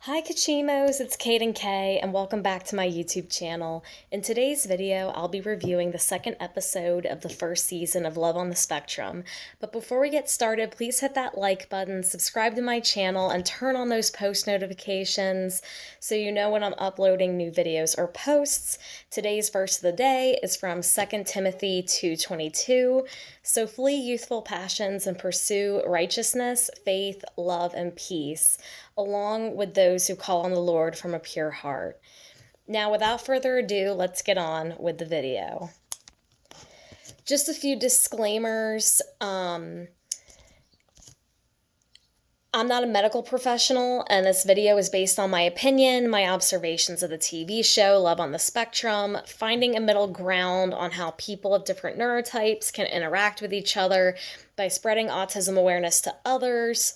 Hi Kachimos, it's Kaelynn K, and welcome back to my YouTube channel. In today's video, I'll be reviewing the second episode of the first season of Love on the Spectrum. But before we get started, please hit that like button, subscribe to my channel, and turn on those post notifications so you know when I'm uploading new videos or posts. Today's verse of the day is from 2 Timothy 2:22. So flee youthful passions and pursue righteousness, faith, love, and peace, along with those who call on the Lord from a pure heart. Now, without further ado, let's get on with the video. Just a few disclaimers. I'm not a medical professional, and this video is based on my opinion, my observations of the TV show Love on the Spectrum, finding a middle ground on how people of different neurotypes can interact with each other by spreading autism awareness to others,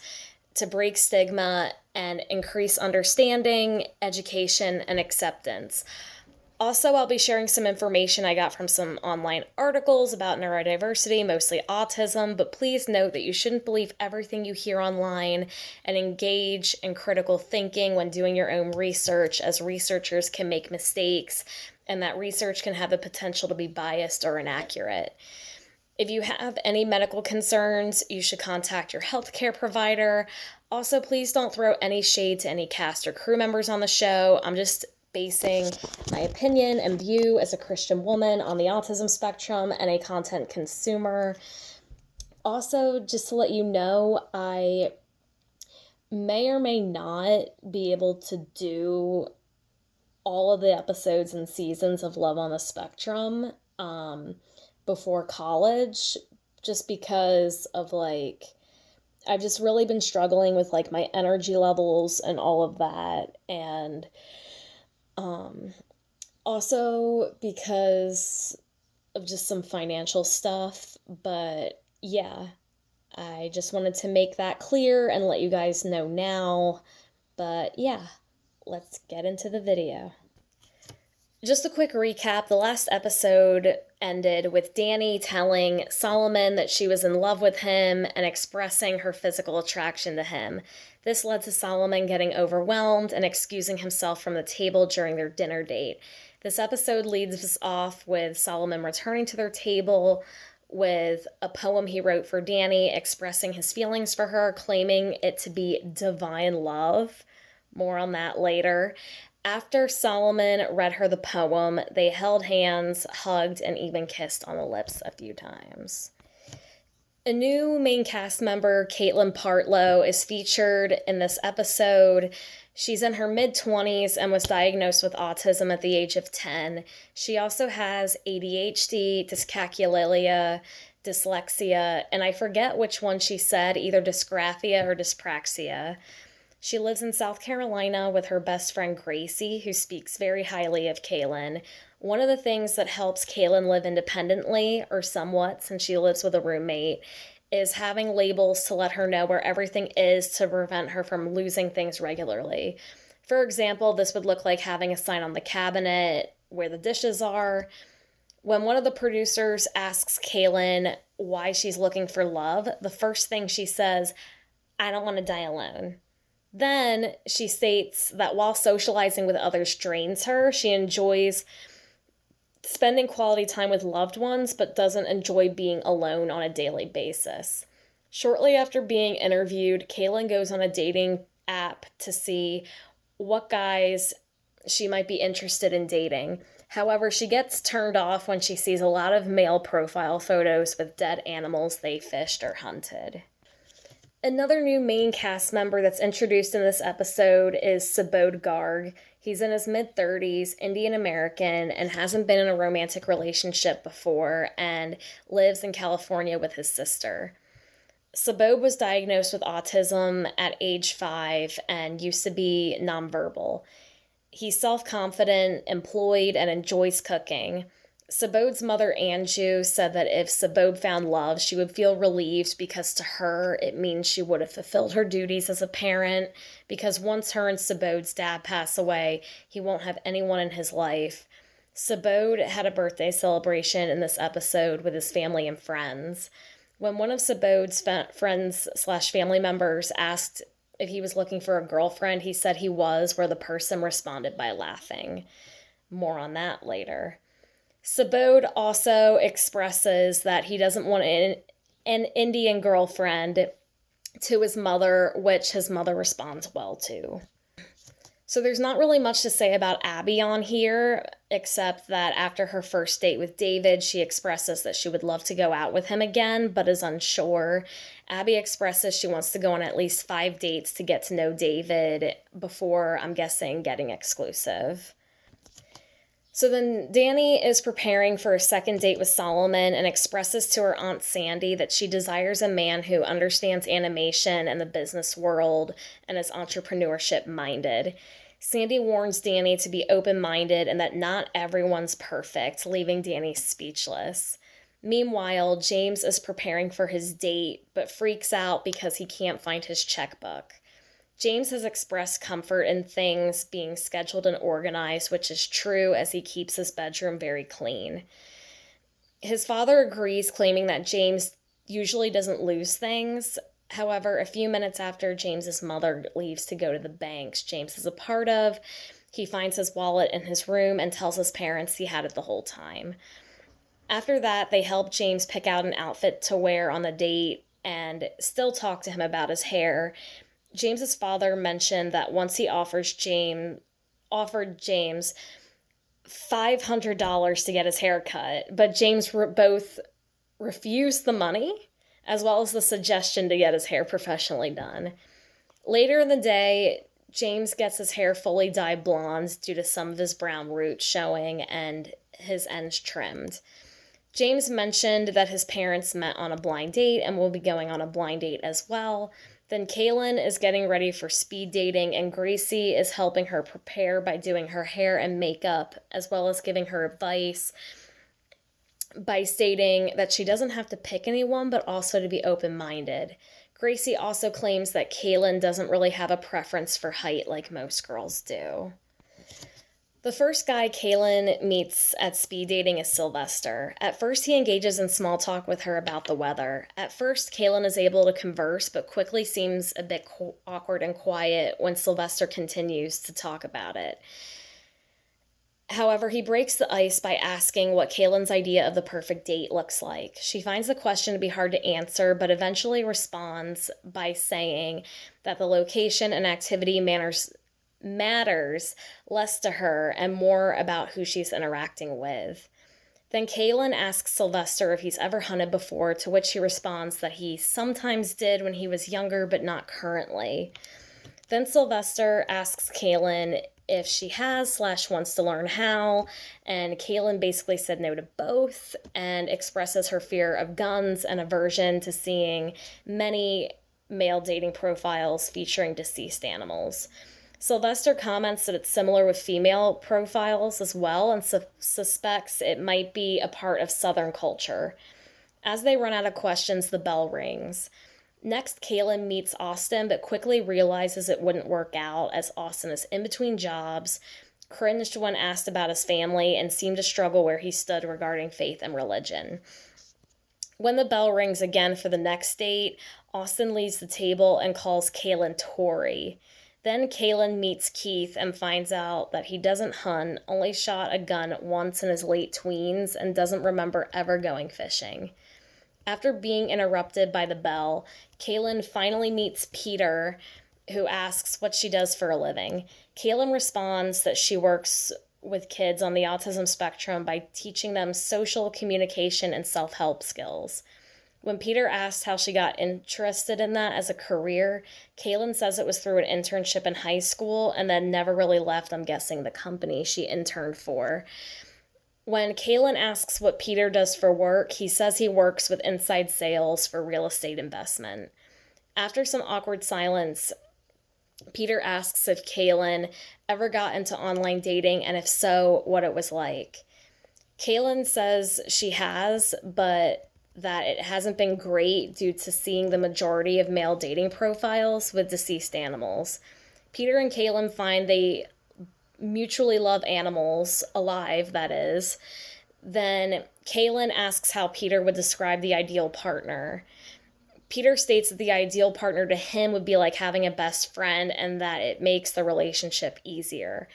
to break stigma and increase understanding, education, and acceptance. Also, I'll be sharing some information I got from some online articles about neurodiversity, mostly autism, but please note that you shouldn't believe everything you hear online and engage in critical thinking when doing your own research, as researchers can make mistakes and that research can have the potential to be biased or inaccurate. If you have any medical concerns, you should contact your healthcare provider. Also, please don't throw any shade to any cast or crew members on the show. I'm just basing my opinion and view as a Christian woman on the autism spectrum and a content consumer. Also, just to let you know, I may or may not be able to do all of the episodes and seasons of Love on the Spectrum before college, just because of I've just really been struggling with my energy levels and all of that, and also because of just some financial stuff. But yeah, I just wanted to make that clear and let you guys know now. But yeah, let's get into the video. Just a quick recap, the last episode ended with Dani telling Solomon that she was in love with him and expressing her physical attraction to him. This led to Solomon getting overwhelmed and excusing himself from the table during their dinner date. This episode leads us off with Solomon returning to their table with a poem he wrote for Dani, expressing his feelings for her, claiming it to be divine love. More on that later. After Solomon read her the poem, they held hands, hugged, and even kissed on the lips a few times. A new main cast member, Caitlin Partlow, is featured in this episode. She's in her mid-20s and was diagnosed with autism at the age of 10. She also has ADHD, dyscalculia, dyslexia, and I forget which one she said, either dysgraphia or dyspraxia. She lives in South Carolina with her best friend Gracie, who speaks very highly of Kaelynn. One of the things that helps Kaelynn live independently, or somewhat, since she lives with a roommate, is having labels to let her know where everything is to prevent her from losing things regularly. For example, this would look like having a sign on the cabinet where the dishes are. When one of the producers asks Kaelynn why she's looking for love, the first thing she says, "I don't want to die alone." Then she states that while socializing with others drains her, she enjoys spending quality time with loved ones, but doesn't enjoy being alone on a daily basis. Shortly after being interviewed, Kaelynn goes on a dating app to see what guys she might be interested in dating. However, she gets turned off when she sees a lot of male profile photos with dead animals they fished or hunted. Another new main cast member that's introduced in this episode is Subodh Garg. He's in his mid-30s, Indian American, and hasn't been in a romantic relationship before, and lives in California with his sister. Subodh was diagnosed with autism at age 5 and used to be nonverbal. He's self-confident, employed, and enjoys cooking. Subodh's mother, Anju, said that if Subodh found love, she would feel relieved because to her, it means she would have fulfilled her duties as a parent, because once her and Subodh's dad pass away, he won't have anyone in his life. Subodh had a birthday celebration in this episode with his family and friends. When one of Subodh's friends/family members asked if he was looking for a girlfriend. He said he was, where the person responded by laughing. More on that later. Subodh also expresses that he doesn't want an Indian girlfriend to his mother, which his mother responds well to. So there's not really much to say about Abbey on here, except that after her first date with David, she expresses that she would love to go out with him again, but is unsure. Abbey expresses she wants to go on at least 5 dates to get to know David before, I'm guessing, getting exclusive. So then Dani is preparing for a second date with Solomon and expresses to her Aunt Sandy that she desires a man who understands animation and the business world and is entrepreneurship minded. Sandy warns Dani to be open-minded and that not everyone's perfect, leaving Dani speechless. Meanwhile, James is preparing for his date, but freaks out because he can't find his checkbook. James has expressed comfort in things being scheduled and organized, which is true as he keeps his bedroom very clean. His father agrees, claiming that James usually doesn't lose things. However, a few minutes after James's mother leaves to go to the banks James is a part of, he finds his wallet in his room and tells his parents he had it the whole time. After that, they help James pick out an outfit to wear on the date and still talk to him about his hair. James's father mentioned that once he offered James $500 to get his hair cut, but James both refused the money as well as the suggestion to get his hair professionally done. Later in the day, James gets his hair fully dyed blonde due to some of his brown roots showing and his ends trimmed. James mentioned that his parents met on a blind date and will be going on a blind date as well. Then Kaelynn is getting ready for speed dating, and Gracie is helping her prepare by doing her hair and makeup, as well as giving her advice by stating that she doesn't have to pick anyone, but also to be open-minded. Gracie also claims that Kaelynn doesn't really have a preference for height like most girls do. The first guy Kaelynn meets at speed dating is Sylvester. At first, he engages in small talk with her about the weather. At first, Kaelynn is able to converse, but quickly seems a bit awkward and quiet when Sylvester continues to talk about it. However, he breaks the ice by asking what Kaelynn's idea of the perfect date looks like. She finds the question to be hard to answer, but eventually responds by saying that the location and activity matters less to her and more about who she's interacting with. Then Kaelynn asks Sylvester if he's ever hunted before, to which he responds that he sometimes did when he was younger, but not currently. Then Sylvester asks Kaelynn if she has/wants to learn how, and Kaelynn basically said no to both and expresses her fear of guns and aversion to seeing many male dating profiles featuring deceased animals. Sylvester comments that it's similar with female profiles as well and suspects it might be a part of Southern culture. As they run out of questions, the bell rings. Next, Kaelynn meets Austin, but quickly realizes it wouldn't work out as Austin is in between jobs, cringed when asked about his family, and seemed to struggle where he stood regarding faith and religion. When the bell rings again for the next date, Austin leaves the table and calls Kaelynn Tori. Then Kaelynn meets Keith and finds out that he doesn't hunt, only shot a gun once in his late tweens, and doesn't remember ever going fishing. After being interrupted by the bell, Kaelynn finally meets Peter, who asks what she does for a living. Kaelynn responds that she works with kids on the autism spectrum by teaching them social communication and self-help skills. When Peter asked how she got interested in that as a career, Kaelynn says it was through an internship in high school and then never really left, I'm guessing, the company she interned for. When Kaelynn asks what Peter does for work, he says he works with inside sales for real estate investment. After some awkward silence, Peter asks if Kaelynn ever got into online dating, and if so, what it was like. Kaelynn says she has, but that it hasn't been great due to seeing the majority of male dating profiles with deceased animals. Peter and Kaelynn find they mutually love animals, alive, that is. Then Kaelynn asks how Peter would describe the ideal partner. Peter states that the ideal partner to him would be like having a best friend and that it makes the relationship easier.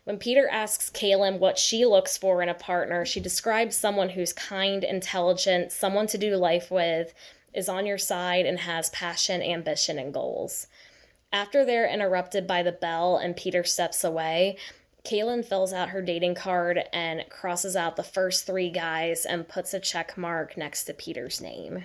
When Peter asks Kaelynn what she looks for in a partner, she describes someone who's kind, intelligent, someone to do life with, is on your side, and has passion, ambition, and goals. After they're interrupted by the bell and Peter steps away, Kaelynn fills out her dating card and crosses out the first 3 guys and puts a check mark next to Peter's name.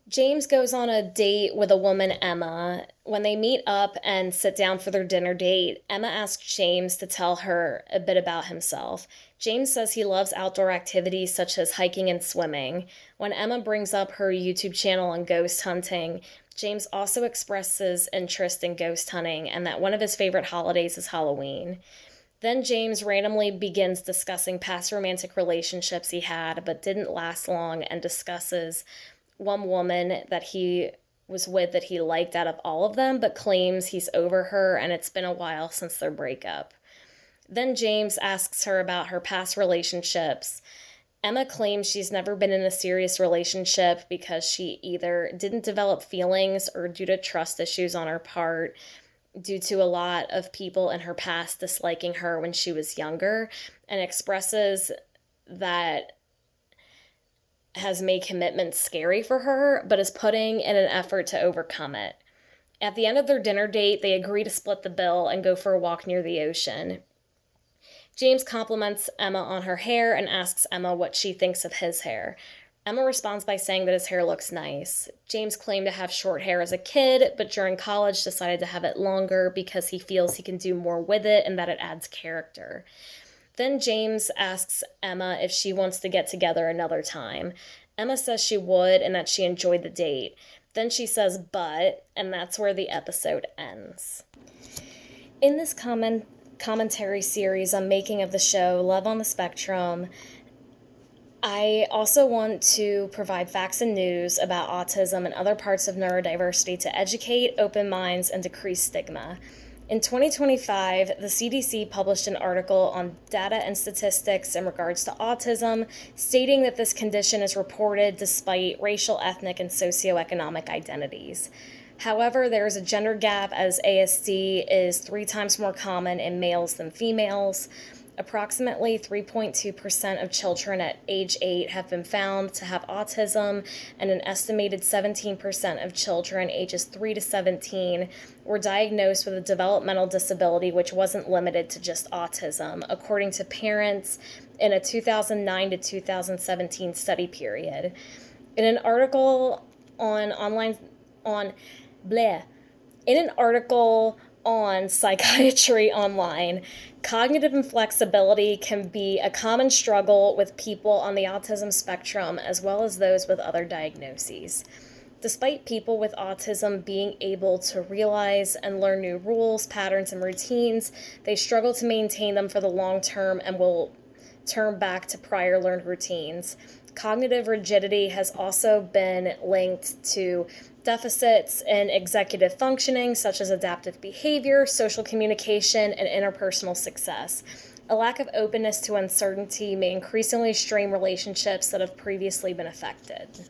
James goes on a date with a woman, Emma. When they meet up and sit down for their dinner date, Emma asks James to tell her a bit about himself. James says he loves outdoor activities such as hiking and swimming. When Emma brings up her YouTube channel on ghost hunting, James also expresses interest in ghost hunting and that one of his favorite holidays is Halloween. Then James randomly begins discussing past romantic relationships he had but didn't last long, and discusses one woman that he was with that he liked out of all of them, but claims he's over her and it's been a while since their breakup. Then James asks her about her past relationships. Emma claims she's never been in a serious relationship because she either didn't develop feelings or due to trust issues on her part, due to a lot of people in her past disliking her when she was younger, and expresses that has made commitment scary for her, but is putting in an effort to overcome it. At the end of their dinner date, they agree to split the bill and go for a walk near the ocean. James compliments Emma on her hair and asks Emma what she thinks of his hair. Emma responds by saying that his hair looks nice. James claimed to have short hair as a kid, but during college decided to have it longer because he feels he can do more with it and that it adds character. Then James asks Emma if she wants to get together another time. Emma says she would and that she enjoyed the date. Then she says but, and that's where the episode ends. In this commentary series on making of the show Love on the Spectrum, I also want to provide facts and news about autism and other parts of neurodiversity to educate, open minds, and decrease stigma. In 2025, the CDC published an article on data and statistics in regards to autism, stating that this condition is reported despite racial, ethnic, and socioeconomic identities. However, there is a gender gap as ASD is 3 times more common in males than females. Approximately 3.2% of children at age 8 have been found to have autism, and an estimated 17% of children ages 3 to 17 were diagnosed with a developmental disability which wasn't limited to just autism, according to parents in a 2009 to 2017 study period. In an article on Psychiatry Online, cognitive inflexibility can be a common struggle with people on the autism spectrum as well as those with other diagnoses. Despite people with autism being able to realize and learn new rules, patterns, and routines, they struggle to maintain them for the long term and will turn back to prior learned routines. Cognitive rigidity has also been linked to deficits in executive functioning, such as adaptive behavior, social communication, and interpersonal success. A lack of openness to uncertainty may increasingly strain relationships that have previously been affected.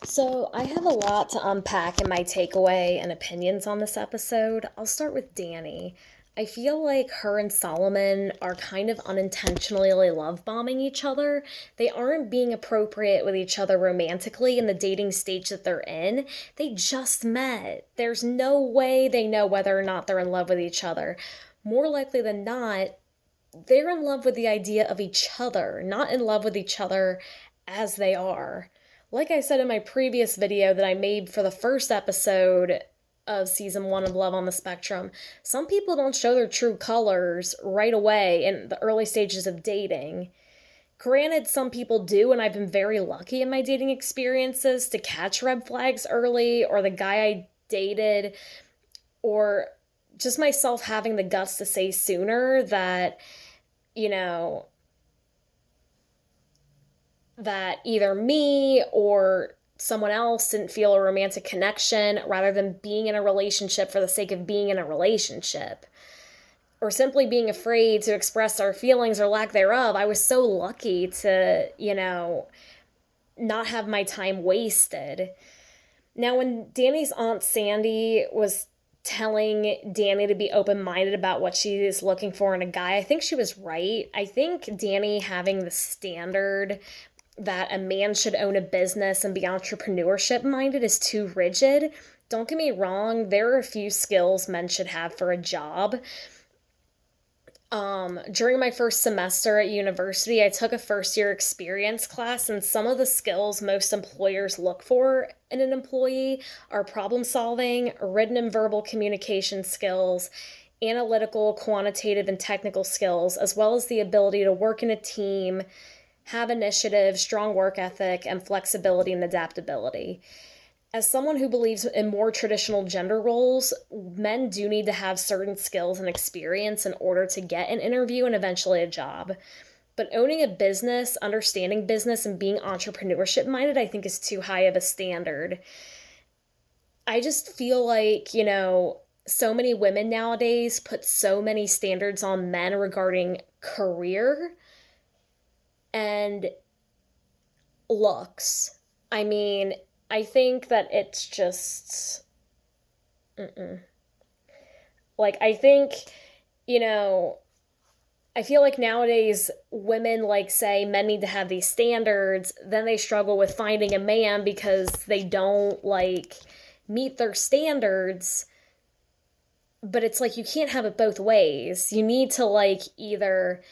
So I have a lot to unpack in my takeaway and opinions on this episode. I'll start with Dani. I feel like her and Solomon are kind of unintentionally love-bombing each other. They aren't being appropriate with each other romantically in the dating stage that they're in. They just met. There's no way they know whether or not they're in love with each other. More likely than not, they're in love with the idea of each other, not in love with each other as they are. Like I said in my previous video that I made for the first episode of season 1 of Love on the Spectrum, some people don't show their true colors right away in the early stages of dating. Granted, some people do, and I've been very lucky in my dating experiences to catch red flags early, or the guy I dated, or just myself having the guts to say sooner that, that either me or someone else didn't feel a romantic connection rather than being in a relationship for the sake of being in a relationship, or simply being afraid to express our feelings or lack thereof. I was so lucky to, not have my time wasted. Now, when Dani's Aunt Sandy was telling Dani to be open-minded about what she is looking for in a guy, I think she was right. I think Dani having the standard that a man should own a business and be entrepreneurship minded is too rigid. Don't get me wrong, there are a few skills men should have for a job. During my first semester at university, I took a first year experience class, and some of the skills most employers look for in an employee are problem solving, written and verbal communication skills, analytical, quantitative, and technical skills, as well as the ability to work in a team, have initiative, strong work ethic, and flexibility and adaptability. As someone who believes in more traditional gender roles, men do need to have certain skills and experience in order to get an interview and eventually a job. But owning a business, understanding business, and being entrepreneurship minded, I think is too high of a standard. I just feel like, so many women nowadays put so many standards on men regarding career and looks. I mean, I think that it's just, like, I think, I feel like nowadays women say men need to have these standards, then they struggle with finding a man because they don't meet their standards. But it's you can't have it both ways. You need to either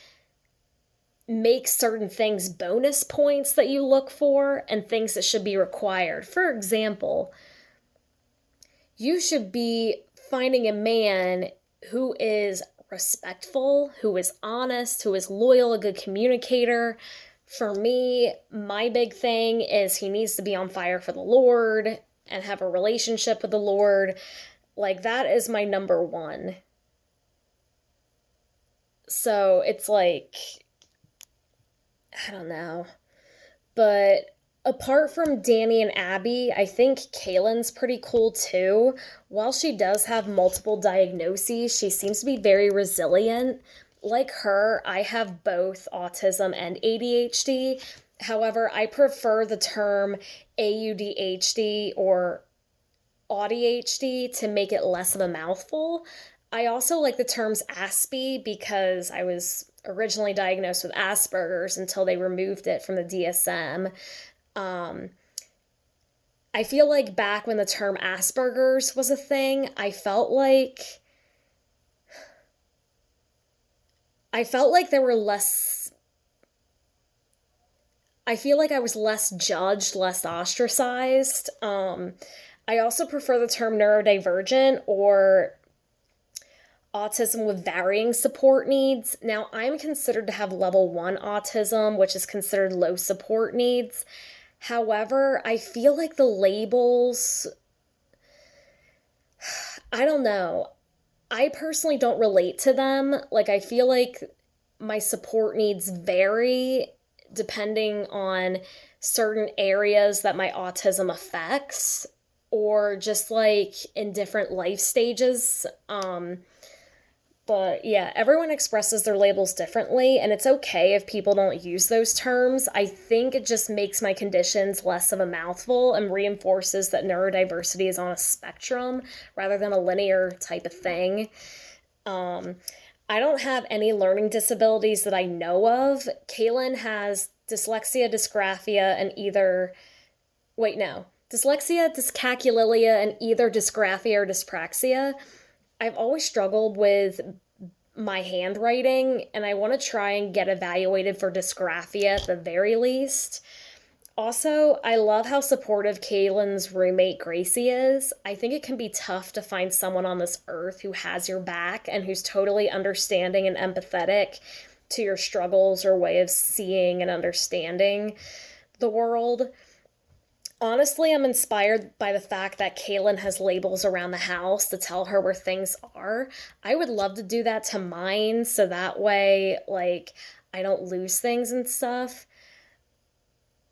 make certain things bonus points that you look for and things that should be required. For example, you should be finding a man who is respectful, who is honest, who is loyal, a good communicator. For me, my big thing is he needs to be on fire for the Lord and have a relationship with the Lord. That is my number one. So it's I don't know. But apart from Dani and Abbey, I think Kaelynn's pretty cool too. While she does have multiple diagnoses, she seems to be very resilient. Like her, I have both autism and ADHD. However, I prefer the term AUDHD or ADHD to make it less of a mouthful. I also like the terms Aspie because I was originally diagnosed with Asperger's until they removed it from the DSM. I feel like back when the term Asperger's was a thing, I felt like there were less. I feel like I was less judged, less ostracized. I also prefer the term neurodivergent or autism with varying support needs. Now, I'm considered to have level 1 autism, which is considered low support needs. However, I feel like the labels, I don't know. I personally don't relate to them. I feel like my support needs vary depending on certain areas that my autism affects or just in different life stages. But yeah, everyone expresses their labels differently, and it's okay if people don't use those terms. I think it just makes my conditions less of a mouthful and reinforces that neurodiversity is on a spectrum rather than a linear type of thing. I don't have any learning disabilities that I know of. Kaelynn has dyslexia, dysgraphia, and dyslexia, dyscalculia, and either dysgraphia or dyspraxia. I've always struggled with my handwriting, and I want to try and get evaluated for dysgraphia at the very least. Also, I love how supportive Kaelynn's roommate Gracie is. I think it can be tough to find someone on this earth who has your back and who's totally understanding and empathetic to your struggles or way of seeing and understanding the world. Honestly, I'm inspired by the fact that Kaelynn has labels around the house to tell her where things are. I would love to do that to mine so that way, I don't lose things and stuff.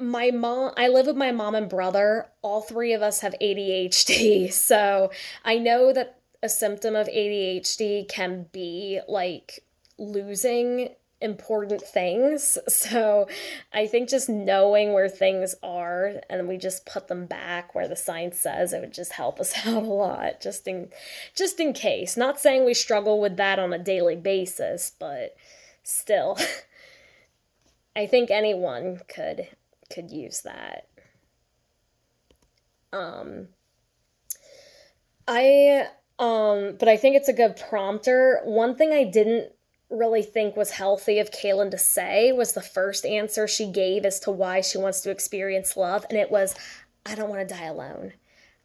I live with my mom and brother. All three of us have ADHD, so I know that a symptom of ADHD can be losing important things. So I think just knowing where things are and we just put them back where the sign says, it would just help us out a lot, just in case. Not saying we struggle with that on a daily basis, but still, I think anyone could use that. But I think it's a good prompter. One thing I didn't really think was healthy of Kaelynn to say was the first answer she gave as to why she wants to experience love, and it was, I don't want to die alone.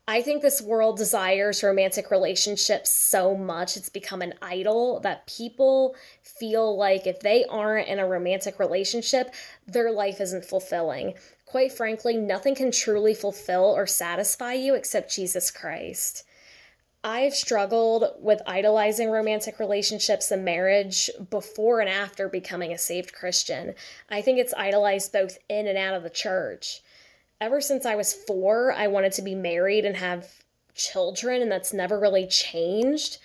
I think this world desires romantic relationships so much, it's become an idol that people feel like if they aren't in a romantic relationship, their life isn't fulfilling. Quite frankly, nothing can truly fulfill or satisfy you except Jesus Christ. I've struggled with idolizing romantic relationships and marriage before and after becoming a saved Christian. I think it's idolized both in and out of the church. Ever since I was 4, I wanted to be married and have children, and that's never really changed.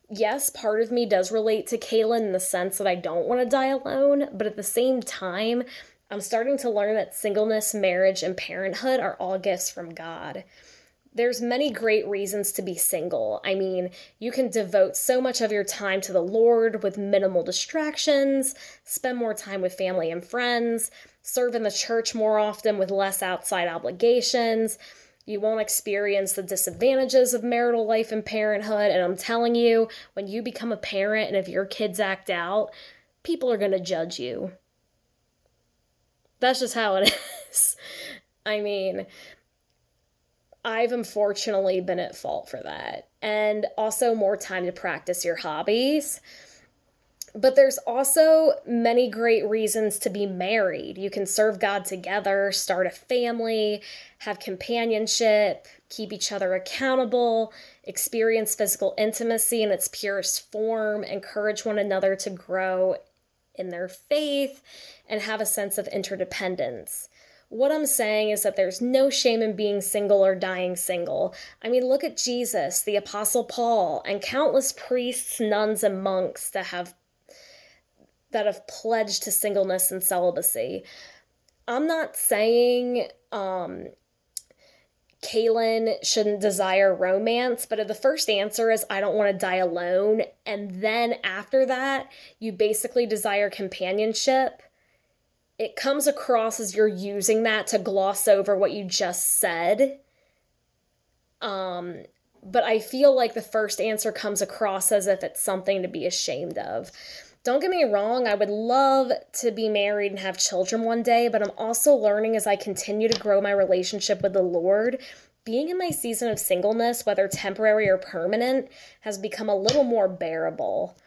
Yes, part of me does relate to Kaelynn in the sense that I don't want to die alone, but at the same time, I'm starting to learn that singleness, marriage, and parenthood are all gifts from God. There's many great reasons to be single. I mean, you can devote so much of your time to the Lord with minimal distractions, spend more time with family and friends, serve in the church more often with less outside obligations. You won't experience the disadvantages of marital life and parenthood. And I'm telling you, when you become a parent and if your kids act out, people are going to judge you. That's just how it is. I mean, I've unfortunately been at fault for that. And also more time to practice your hobbies. But there's also many great reasons to be married. You can serve God together, start a family, have companionship, keep each other accountable, experience physical intimacy in its purest form, encourage one another to grow in their faith, and have a sense of interdependence. What I'm saying is that there's no shame in being single or dying single. I mean, look at Jesus, the Apostle Paul, and countless priests, nuns, and monks that have pledged to singleness and celibacy. I'm not saying Kaelynn shouldn't desire romance, but if the first answer is I don't want to die alone, and then after that, you basically desire companionship, it comes across as you're using that to gloss over what you just said. But I feel like the first answer comes across as if it's something to be ashamed of. Don't get me wrong, I would love to be married and have children one day, but I'm also learning as I continue to grow my relationship with the Lord, being in my season of singleness, whether temporary or permanent, has become a little more bearable.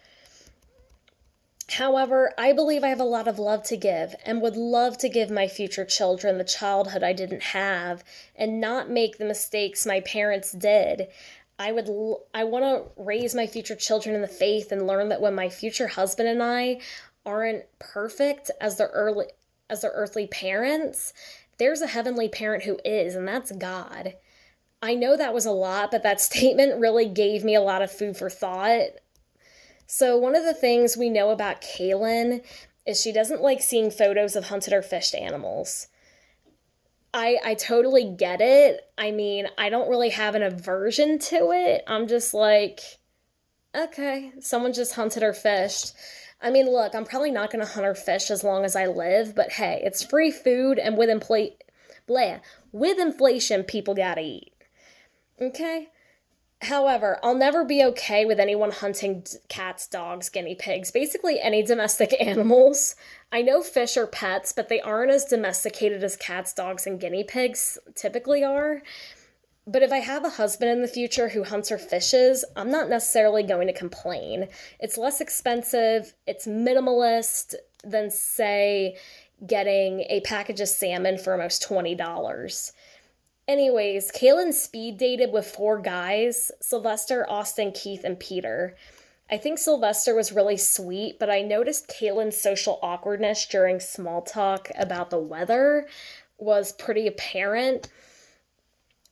However, I believe I have a lot of love to give and would love to give my future children the childhood I didn't have and not make the mistakes my parents did. I want to raise my future children in the faith and learn that when my future husband and I aren't perfect as their earthly parents, there's a heavenly parent who is, and that's God. I know that was a lot, but that statement really gave me a lot of food for thought. So one of the things we know about Kaelynn is she doesn't like seeing photos of hunted or fished animals. I totally get it. I mean, I don't really have an aversion to it. I'm just like, okay, someone just hunted or fished. I mean, look, I'm probably not going to hunt or fish as long as I live, but hey, it's free food, and with inflation, people gotta eat. Okay? However, I'll never be okay with anyone hunting cats, dogs, guinea pigs, basically any domestic animals. I know fish are pets, but they aren't as domesticated as cats, dogs, and guinea pigs typically are. But if I have a husband in the future who hunts or fishes, I'm not necessarily going to complain. It's less expensive, it's minimalist than, say, getting a package of salmon for almost $20. Anyways, Kaelynn speed dated with 4 guys: Sylvester, Austin, Keith, and Peter. I think Sylvester was really sweet, but I noticed Kaelynn's social awkwardness during small talk about the weather was pretty apparent.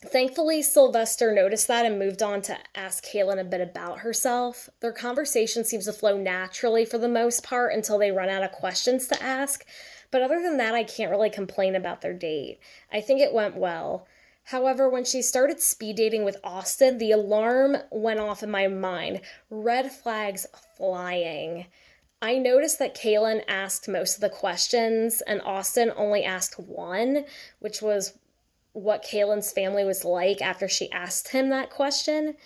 Thankfully, Sylvester noticed that and moved on to ask Kaelynn a bit about herself. Their conversation seems to flow naturally for the most part until they run out of questions to ask. But other than that, I can't really complain about their date. I think it went well. However, when she started speed dating with Austin, the alarm went off in my mind. Red flags flying. I noticed that Kaelynn asked most of the questions and Austin only asked one, which was what Kaelynn's family was like after she asked him that question.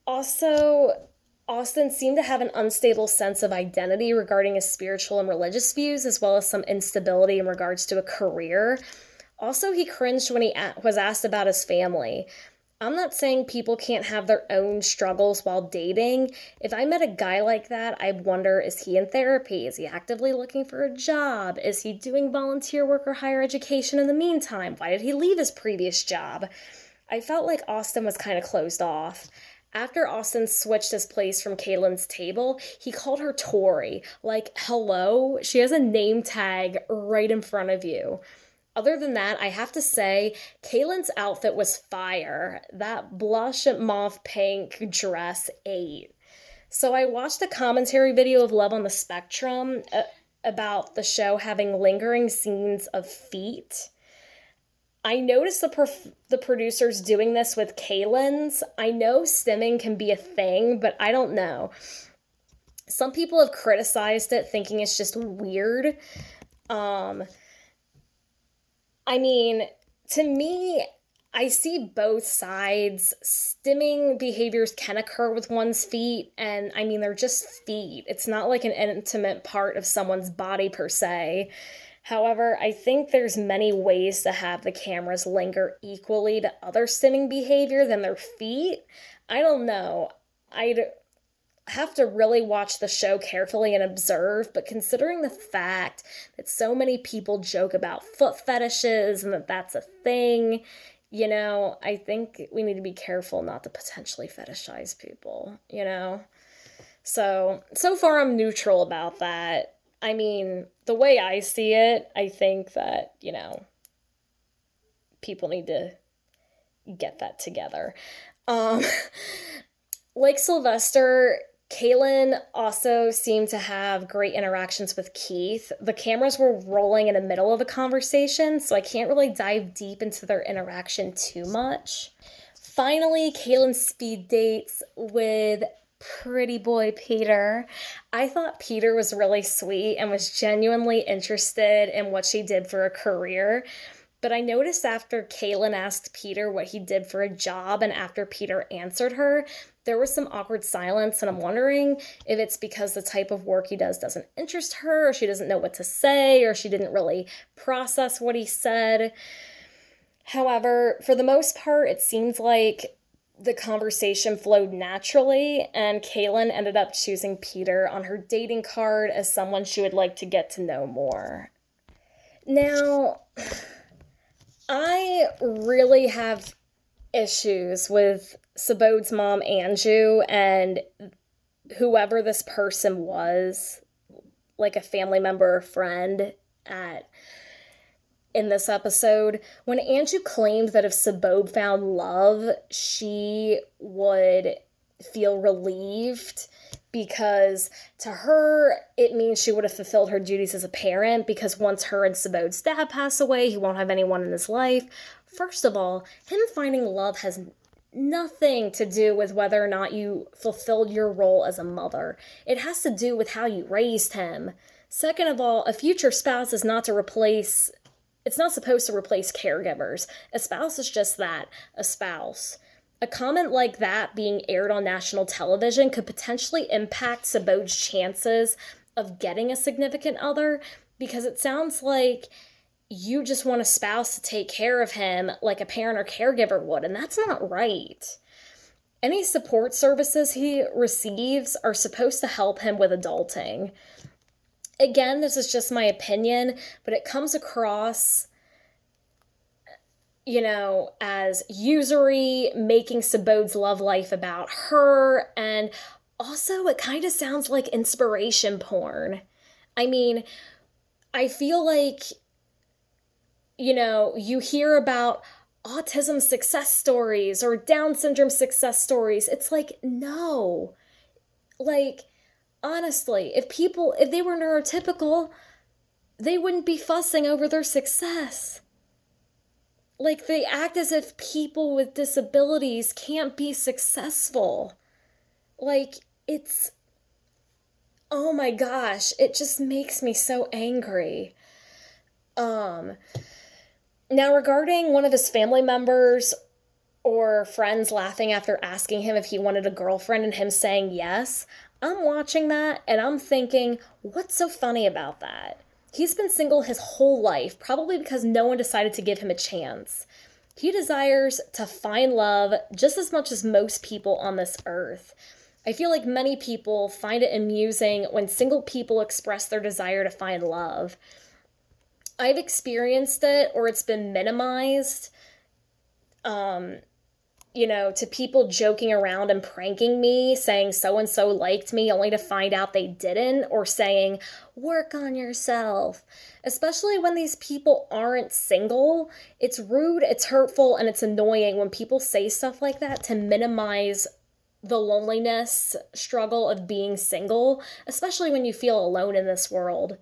Also, Austin seemed to have an unstable sense of identity regarding his spiritual and religious views, as well as some instability in regards to a career. Also, he cringed when he was asked about his family. I'm not saying people can't have their own struggles while dating. If I met a guy like that, I'd wonder, is he in therapy? Is he actively looking for a job? Is he doing volunteer work or higher education in the meantime? Why did he leave his previous job? I felt like Austin was kind of closed off. After Austin switched his place from Kaelynn's table, he called her Tori. Like, hello? She has a name tag right in front of you. Other than that, I have to say, Kaelynn's outfit was fire. That blush mauve pink dress ate. So I watched a commentary video of Love on the Spectrum about the show having lingering scenes of feet. I noticed the producers doing this with Kaelynn's. I know stimming can be a thing, but I don't know. Some people have criticized it, thinking it's just weird. I mean, to me, I see both sides. Stimming behaviors can occur with one's feet, and I mean, they're just feet. It's not like an intimate part of someone's body per se. However, I think there's many ways to have the cameras linger equally to other stimming behavior than their feet. I don't know. I'd have to really watch the show carefully and observe, but considering the fact that so many people joke about foot fetishes and that that's a thing, you know, I think we need to be careful not to potentially fetishize people, you know? So far I'm neutral about that. I mean, the way I see it, I think that, you know, people need to get that together. Like Sylvester, Kaelynn also seemed to have great interactions with Keith. The cameras were rolling in the middle of a conversation, so I can't really dive deep into their interaction too much. Finally, Kaelynn speed dates with pretty boy Peter. I thought Peter was really sweet and was genuinely interested in what she did for a career. But I noticed after Kaelynn asked Peter what he did for a job and after Peter answered her, there was some awkward silence, and I'm wondering if it's because the type of work he does doesn't interest her, or she doesn't know what to say, or she didn't really process what he said. However, for the most part, it seems like the conversation flowed naturally, and Kaelynn ended up choosing Peter on her dating card as someone she would like to get to know more. Now, I really have issues with Subodh's mom, Anju, and whoever this person was, like a family member or friend in this episode. When Anju claimed that if Subodh found love, she would feel relieved because to her, it means she would have fulfilled her duties as a parent because once her and Subodh's dad pass away, he won't have anyone in his life. First of all, him finding love has nothing to do with whether or not you fulfilled your role as a mother. It has to do with how you raised him. Second of all, a future spouse is not it's not supposed to replace caregivers. A spouse is just that, a spouse. A comment like that being aired on national television could potentially impact Subodh's chances of getting a significant other because it sounds like you just want a spouse to take care of him like a parent or caregiver would, and that's not right. Any support services he receives are supposed to help him with adulting. Again, this is just my opinion, but it comes across, you know, as usury, making Subodh's love life about her, and also it kind of sounds like inspiration porn. I mean, I feel like, you hear about autism success stories or Down syndrome success stories. It's like, no. Like, honestly, if they were neurotypical, they wouldn't be fussing over their success. Like, they act as if people with disabilities can't be successful. Like, oh my gosh, it just makes me so angry. Now, regarding one of his family members or friends laughing after asking him if he wanted a girlfriend and him saying yes, I'm watching that and I'm thinking, what's so funny about that? He's been single his whole life, probably because no one decided to give him a chance. He desires to find love just as much as most people on this earth. I feel like many people find it amusing when single people express their desire to find love. I've experienced it, or it's been minimized, to people joking around and pranking me, saying so-and-so liked me, only to find out they didn't, or saying, work on yourself. Especially when these people aren't single. It's rude, it's hurtful, and it's annoying when people say stuff like that to minimize the loneliness struggle of being single, especially when you feel alone in this world.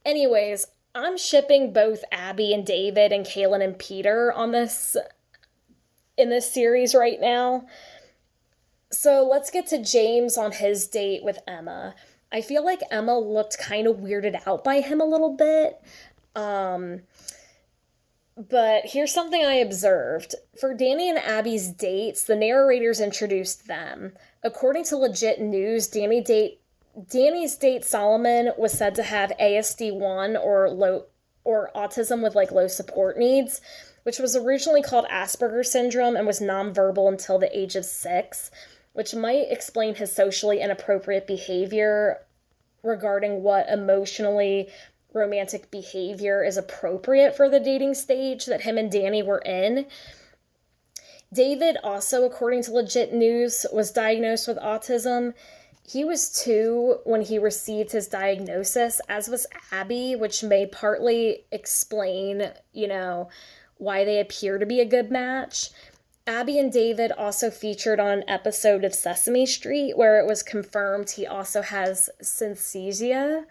Anyways, I'm shipping both Abbey and David and Kaelynn and Peter in this series right now. So let's get to James on his date with Emma. I feel like Emma looked kind of weirded out by him a little bit. But here's something I observed. For Dani and Abby's dates, the narrators introduced them. According to legit news, Dani's date Solomon was said to have ASD1 or autism with low support needs, which was originally called Asperger's syndrome and was nonverbal until the age of 6, which might explain his socially inappropriate behavior regarding what emotionally romantic behavior is appropriate for the dating stage that him and Dani were in. David also, according to legit news, was diagnosed with autism. He was 2 when he received his diagnosis, as was Abbey, which may partly explain, why they appear to be a good match. Abbey and David also featured on an episode of Sesame Street where it was confirmed he also has synesthesia.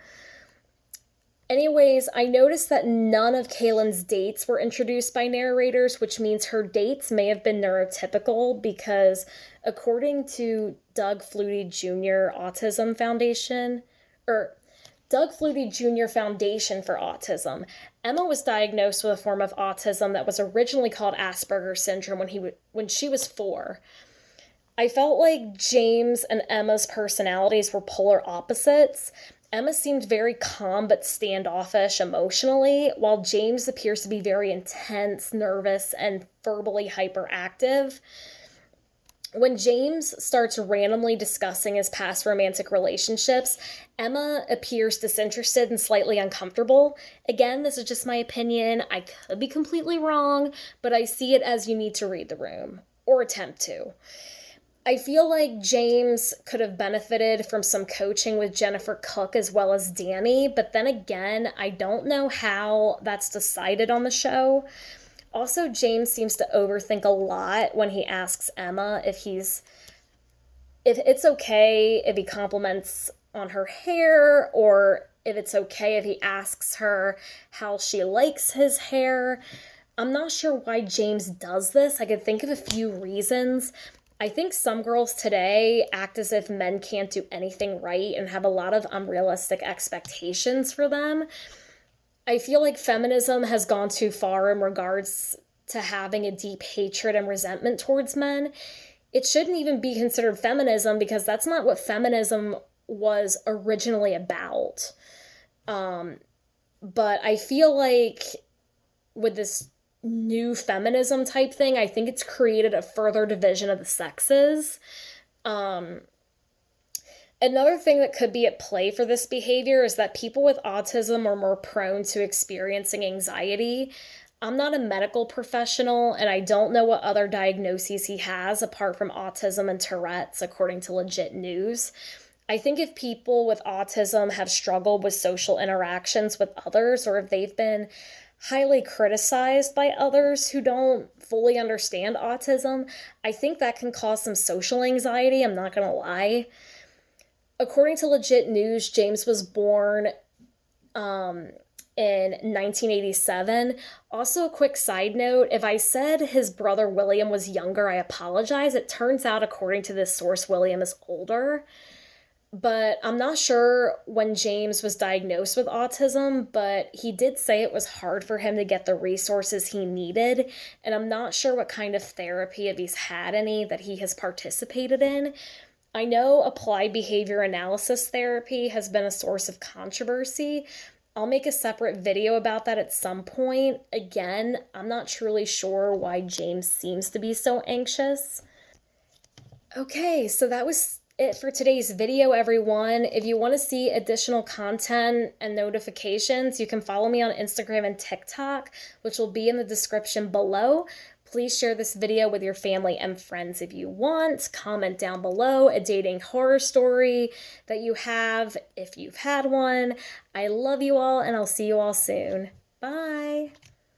Anyways, I noticed that none of Kaelynn's dates were introduced by narrators, which means her dates may have been neurotypical because according to Doug Flutie Jr. Autism Foundation, Doug Flutie Jr. Foundation for Autism, Emma was diagnosed with a form of autism that was originally called Asperger's syndrome when she was 4. I felt like James and Emma's personalities were polar opposites. Emma seemed very calm but standoffish emotionally, while James appears to be very intense, nervous, and verbally hyperactive. When James starts randomly discussing his past romantic relationships, Emma appears disinterested and slightly uncomfortable. Again, this is just my opinion. I could be completely wrong, but I see it as you need to read the room, or attempt to. I feel like James could have benefited from some coaching with Jennifer Cook as well as Dani, but then again, I don't know how that's decided on the show. Also, James seems to overthink a lot when he asks Emma if it's okay if he compliments on her hair, or if it's okay if he asks her how she likes his hair. I'm not sure why James does this. I could think of a few reasons. I think some girls today act as if men can't do anything right and have a lot of unrealistic expectations for them. I feel like feminism has gone too far in regards to having a deep hatred and resentment towards men. It shouldn't even be considered feminism because that's not what feminism was originally about. But I feel like with this new feminism type thing, I think it's created a further division of the sexes. Another thing that could be at play for this behavior is that people with autism are more prone to experiencing anxiety. I'm not a medical professional, and I don't know what other diagnoses he has apart from autism and Tourette's, according to legit news. I think if people with autism have struggled with social interactions with others, or if they've been highly criticized by others who don't fully understand autism. I think that can cause some social anxiety, I'm not gonna lie. According to Legit News, James was born in 1987. Also, a quick side note, if I said his brother William was younger, I apologize. It turns out, according to this source, William is older. But I'm not sure when James was diagnosed with autism, but he did say it was hard for him to get the resources he needed. And I'm not sure what kind of therapy, if he's had any, that he has participated in. I know applied behavior analysis therapy has been a source of controversy. I'll make a separate video about that at some point. Again, I'm not truly sure why James seems to be so anxious. Okay, so that was it for today's video, everyone. If you want to see additional content and notifications, you can follow me on Instagram and TikTok, which will be in the description below. Please share this video with your family and friends if you want. Comment down below a dating horror story that you have if you've had one. I love you all, and I'll see you all soon. Bye!